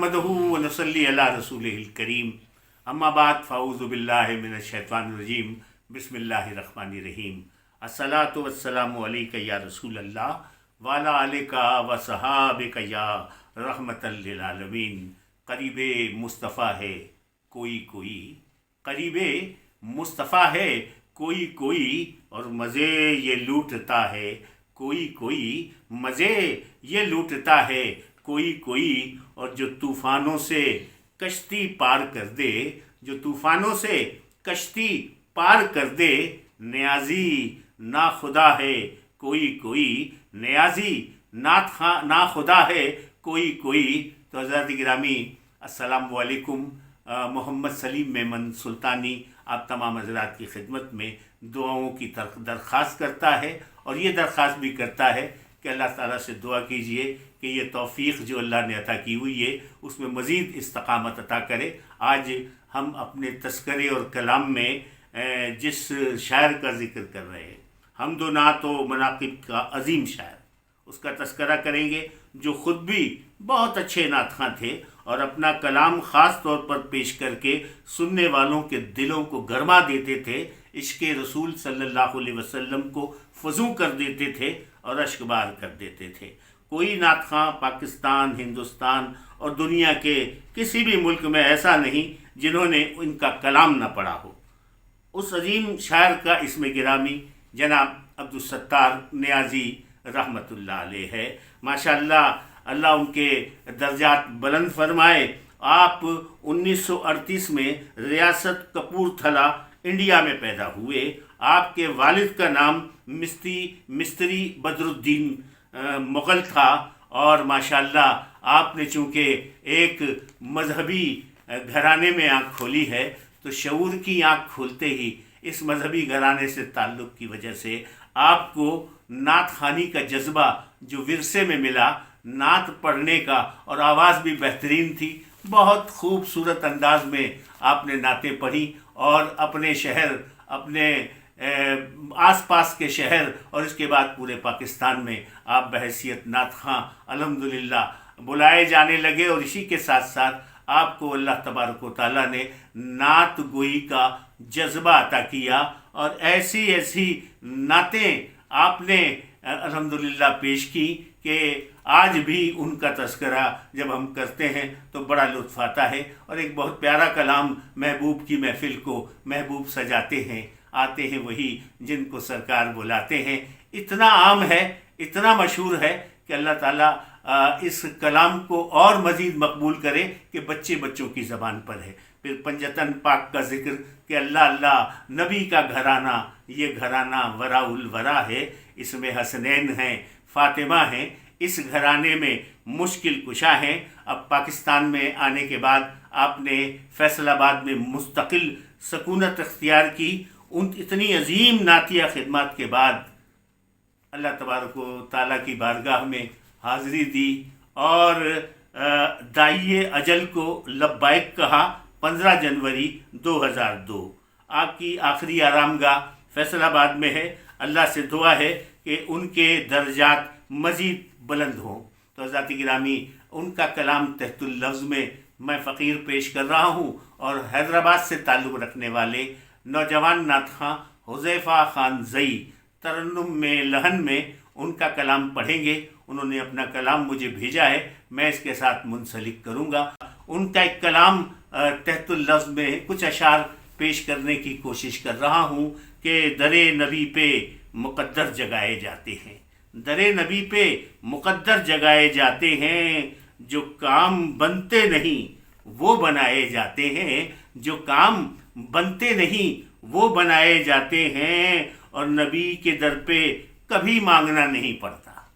नहमदहू व नसल्ली अला रसूलिहिल करीम अम्मा बाद फ़अऊज़ु बिल्लाहि मिनश शैतानिर रजीम बिस्मिल्लाहिर रहमानिर रहीम अस्सलातु वस्सलामु अलैका या रसूल अल्लाह व अला आलिका व सहाबिका या रहमतल लिल आलमीन। करीबे मुस्तफ़ा है कोई कोई, करीबे मुस्तफ़ा है कोई कोई, और मज़े ये लूटता है कोई कोई, मज़े ये लूटता है कोई कोई। और जो तूफ़ानों से कश्ती पार कर दे, जो तूफ़ानों से कश्ती पार कर दे, नियाज़ी ना खुदा है कोई कोई, नियाज़ी ना खुदा है कोई कोई। तो हज़रत गिरामी अस्सलामु अलैकुम। मोहम्मद सलीम मेमन सुल्तानी आप तमाम हज़रात की खिदमत में दुआओं की दरख्वास्त करता है, और ये दरख्वास्त भी करता है कि अल्लाह ताला से दुआ कीजिए कि ये तौफ़ीक़ जो अल्लाह ने अता की हुई है उसमें मज़ीद इस्तक़ामत अता करे। आज हम अपने तस्करे और कलाम में जिस शायर का ज़िक्र कर रहे हैं, हमदो नात व मनाक़िब का अज़ीम शायर, उसका तस्करा करेंगे, जो ख़ुद भी बहुत अच्छे नातख़ां थे और अपना कलाम ख़ास तौर पर पेश करके सुनने वालों के दिलों को गरमा देते थे, इश्क़े रसूल सल्लल्लाहु अलैहि वसल्लम को फज़ू कर देते थे और अश्कबार कर देते थे। कोई नातख़ां पाकिस्तान, हिंदुस्तान और दुनिया के किसी भी मुल्क में ऐसा नहीं जिन्होंने इनका कलाम न पढ़ा हो। उस अजीम शायर का इसमें गिरामी जनाब अब्दुल सत्तार नियाज़ी रहमतुल्लाह अलैह है। माशाअल्लाह, अल्लाह उनके दर्जात बुलंद फरमाए। आप 1938 में रियासत कपूरथला इंडिया में पैदा हुए। आपके वालिद का नाम मिस्त्री बदरुद्दीन मुग़ल था, और माशाअल्लाह आपने चूँकि एक मजहबी घराने में आँख खोली है, तो शऊर की आँख खोलते ही इस मजहबी घराने से ताल्लुक़ की वजह से आपको नात ख़ानी का जज्बा जो विरसे में मिला, नात पढ़ने का, और आवाज़ भी बेहतरीन थी। बहुत खूबसूरत अंदाज में आपने नातें पढ़ी और अपने शहर, अपने आसपास के शहर और इसके बाद पूरे पाकिस्तान में आप बहैसियत नात ख़ां अल्हम्दुलिल्लाह बुलाए जाने लगे। और इसी के साथ साथ आपको अल्लाह तबारक व तआला ने नात गोई का जज्बा अता किया, और ऐसी ऐसी नातें आपने अल्हम्दुलिल्लाह पेश की कि आज भी उनका तज़किरा जब हम करते हैं तो बड़ा लुत्फ़ आता है। और एक बहुत प्यारा कलाम, महबूब की महफ़िल को महबूब सजाते हैं, आते हैं वही जिनको सरकार बुलाते हैं। इतना आम है, इतना मशहूर है कि अल्लाह ताला इस कलाम को और मज़ीद मकबूल करे कि बच्चे बच्चों की ज़बान पर है। फिर पंजतन पाक का ज़िक्र कि अल्लाह अल्लाह नबी का घराना, ये घराना वराउल वरा है, इसमें हसनैन हैं, फ़ातिमा हैं, इस घराने में मुश्किल कुशा हैं। अब पाकिस्तान में आने के बाद आपने फैसलाबाद में मुस्तकिल सकूनत इख्तियार की। उन इतनी अजीम नातिया खिदमत के बाद अल्लाह तबारक व तआला की बारगाह में हाज़िरी दी और दाइए अजल को लब्बाइक कहा। 15 जनवरी 2002 आपकी आखिरी आरामगाह फैसलाबाद में है। अल्लाह से दुआ है कि उनके दर्जात मज़ीद बुलंद हों। तो हज़रत गिरामी, उनका कलाम तहतुल लफ्ज़ में मैं फ़कीर पेश कर रहा हूँ, और हैदराबाद से ताल्लुक़ रखने वाले नौजवान नातख़ां हुज़ैफ़ा खान ज़ई तरन्नुम में लहन में उनका कलाम पढ़ेंगे। उन्होंने अपना कलाम मुझे भेजा है, मैं इसके साथ मुंसलिक करूँगा। उनका एक कलाम तहतुल लफ्ज़ में कुछ अशार पेश करने की कोशिश कर रहा हूँ कि दरे नबी पे मुक़द्दर जगाए जाते हैं, दरे नबी पे मुक़द्दर जगाए जाते हैं, जो काम बनते नहीं वो बनाए जाते हैं, जो काम बनते नहीं वो बनाए जाते हैं। और नबी के दर पे कभी मांगना नहीं पड़ता,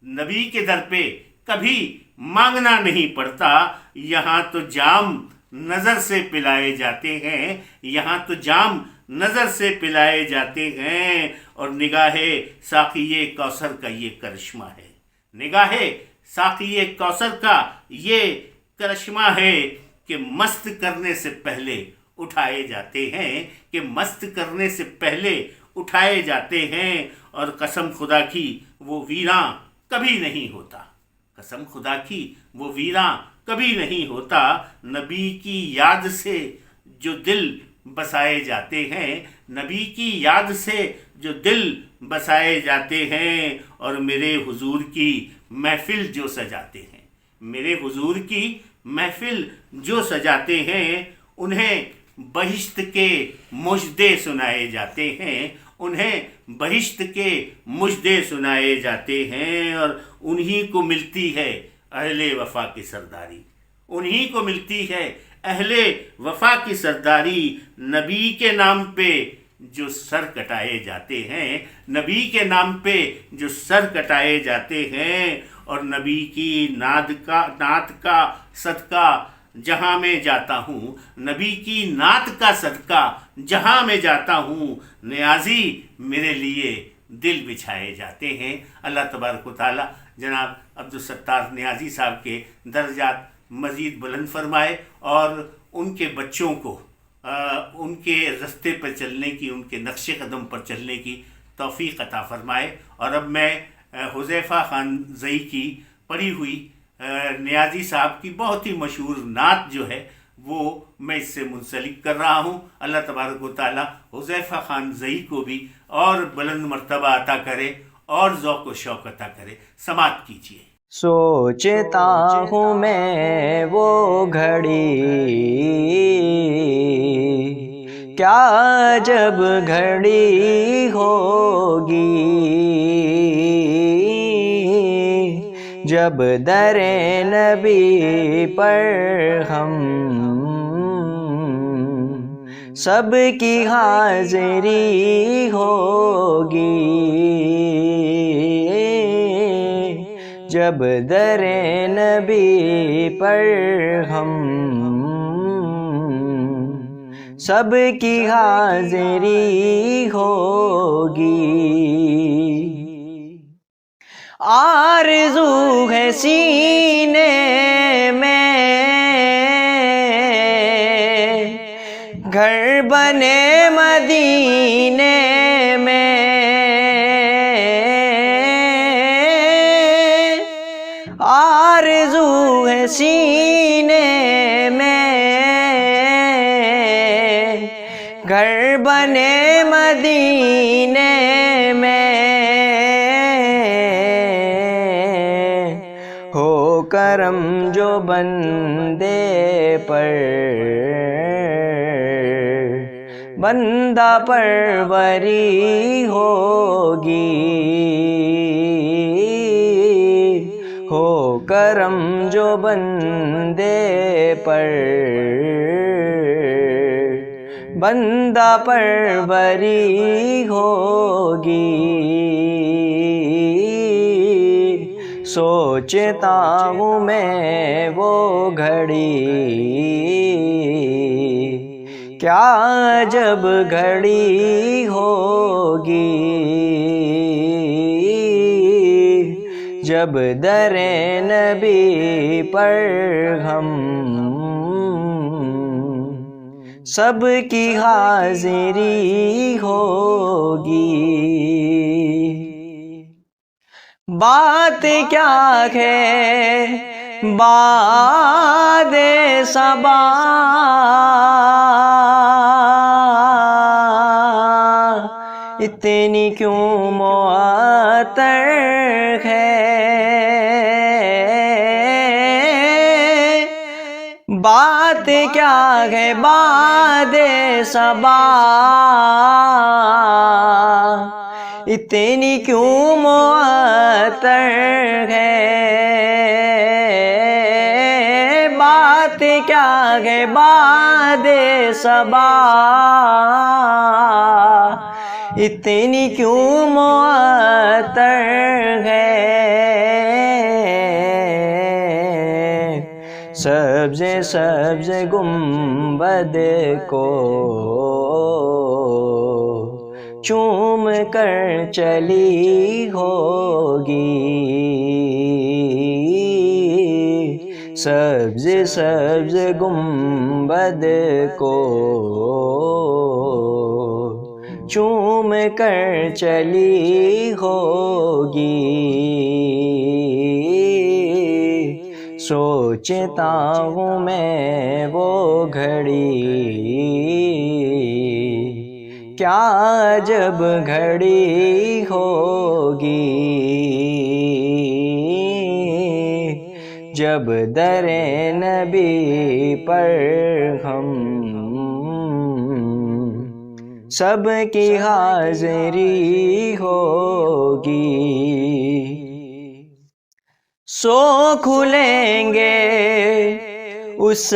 नबी के दर पे कभी मांगना नहीं पड़ता। यहाँ तो जाम नज़र से पिलाए जाते हैं, यहाँ तो जाम नज़र से पिलाए जाते हैं। और निगाहे साक़िए कौसर का ये करिश्मा है, निगाहे साक़िए कौसर का ये करिश्मा है कि मस्त करने से पहले उठाए जाते हैं, कि मस्त करने से पहले उठाए जाते हैं। और कसम खुदा की वो वीरां कभी नहीं होता, कसम खुदा की वो वीरां کبھی نہیں ہوتا نبی کی یاد سے جو دل بسائے جاتے ہیں، نبی کی یاد سے جو دل بسائے جاتے ہیں، اور میرے حضور کی محفل جو سجاتے ہیں، میرے حضور کی محفل جو سجاتے ہیں، انہیں بہشت کے مژدے سنائے جاتے ہیں، انہیں بہشت کے مژدے سنائے جاتے ہیں، اور انہی کو ملتی ہے اہل وفا کی سرداری، انہی کو ملتی ہے اہل وفا کی سرداری۔ نبی کے نام پہ جو سر کٹائے جاتے ہیں، نبی کے نام پہ جو سر کٹائے جاتے ہیں، اور نبی کی نعت کا صدقہ جہاں میں جاتا ہوں، نبی کی نعت کا صدقہ جہاں میں جاتا ہوں، نیازی میرے لیے دل بچھائے جاتے ہیں۔ اللہ تبارک و تعالیٰ جناب عبدالستار نیازی صاحب کے درجات مزید بلند فرمائے، اور ان کے بچوں کو ان کے رستے پر چلنے کی، ان کے نقش قدم پر چلنے کی توفیق عطا فرمائے۔ اور اب میں حذیفہ خان زئی کی پڑھی ہوئی نیازی صاحب کی بہت ہی مشہور نعت جو ہے وہ میں اس سے منسلک کر رہا ہوں۔ اللہ تبارک و تعالیٰ حذیفہ خان زئی کو بھی اور بلند مرتبہ عطا کرے اور ذوق و شوق عطا کرے۔ سماعت کیجیے۔ سوچتا ہوں میں وہ گھڑی، کیا جب گھڑی ہوگی، جب در نبی پر ہم سب کی حاضری ہوگی، جب در نبی پر ہم سب کی حاضری ہوگی۔ آرزو ہے سینے میں گھر بنے مدینے میں، آرزو ہے سینے میں گھر بنے مدینے میں، ہو کرم جو بندے پر بندہ پروری ہوگی، ہو کرم جو بندے پر بندہ پروری ہوگی۔ سوچتا ہوں میں وہ گھڑی، کیا جب گھڑی ہوگی، جب در نبی پر ہم سب کی حاضری ہوگی۔ بات کیا ہے باد صبا، اتنی کیوں معطر ہے، بات کیا ہے باد صبا، اتنی کیوں معطر ہے، بات کیا ہے باد صبا، اتنی کیوں معطر ہے، سبز سبز گنبد کو چوم کر چلی ہوگی، سبز سبز گنبد کو چوم کر چلی ہوگی، سوچتا ہوں میں وہ گھڑی، کیا عجب گھڑی ہوگی جب در نبی پر ہم سب کی حاضری ہوگی۔ سو کھلیں گے اس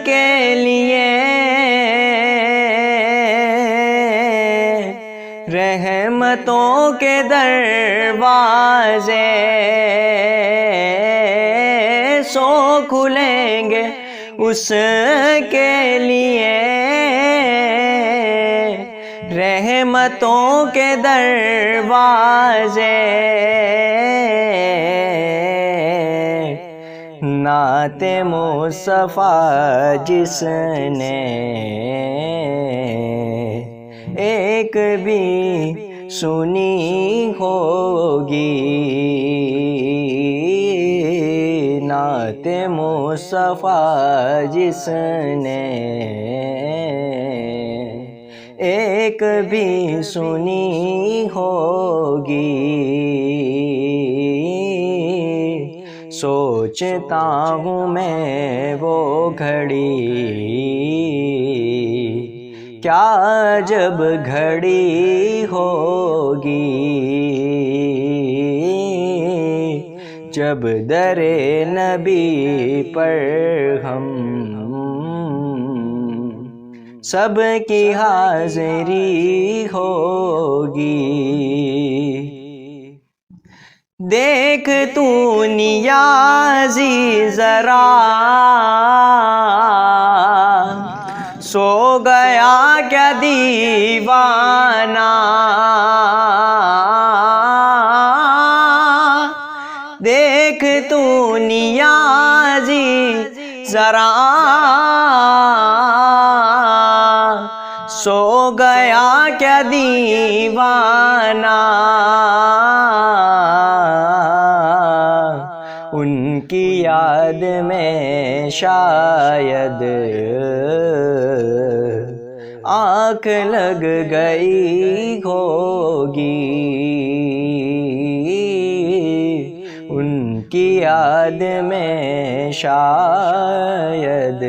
کے لیے رحمتوں کے دروازے، سو کھلیں گے اس کے لیے رحمتوں کے دروازے، نعت مصطفیٰ جس نے ایک بھی سنی ہوگی، نعت مصطفیٰ جس نے ایک بھی سنی ہوگی، سوچتا ہوں میں وہ گھڑی، کیا عجب گھڑی ہوگی جب در نبی پر ہم سب کی حاضری ہوگی۔ دیکھ تو نیازی ذرا سو گیا کیا دیوانہ، دیکھ تو نیازی ذرا سو گیا کیا دیوانہ، ان کی یاد میں شاید آنکھ لگ گئی ہوگی، ان کی یاد میں شاید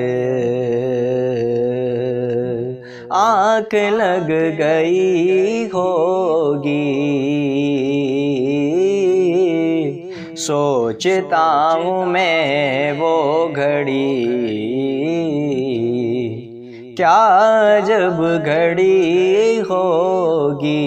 آنکھ لگ گئی ہوگی، سوچتا ہوں میں وہ گھڑی، کیا عجب گھڑی ہوگی